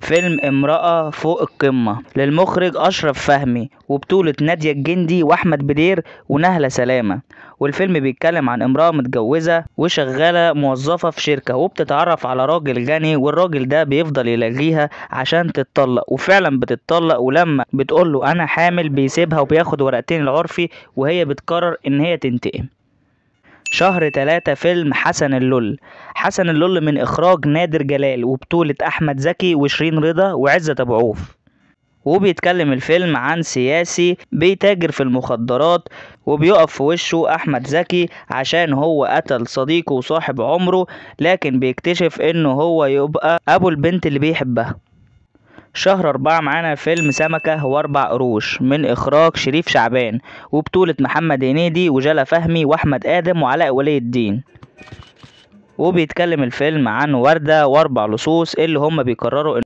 فيلم امرأة فوق القمة للمخرج أشرف فهمي، وبطولة نادية الجندي وأحمد بدير ونهلة سلامة. والفيلم بيتكلم عن امرأة متجوزة وشغالة موظفة في شركة، وبتتعرف على راجل غني، والراجل ده بيفضل يلاغيها عشان تتطلق، وفعلا بتتطلق. ولما بتقوله أنا حامل بيسيبها وبياخد ورقتين العرفي، وهي بتقرر إن هي تنتقم. شهر 3 فيلم حسن اللول. حسن اللول من إخراج نادر جلال، وبطولة أحمد زكي وشيرين رضا وعزت أبو عوف. وبيتكلم الفيلم عن سياسي بيتاجر في المخدرات، وبيقف في وشه أحمد زكي عشان هو قتل صديقه وصاحب عمره، لكن بيكتشف إنه هو يبقى أبو البنت اللي بيحبها. شهر 4 معانا فيلم سمكة واربع قروش من إخراج شريف شعبان، وبطولة محمد هنيدي وجلا فهمي وأحمد آدم وعلاء ولي الدين. وبيتكلم الفيلم عن وردة واربع لصوص اللي هم بيقرروا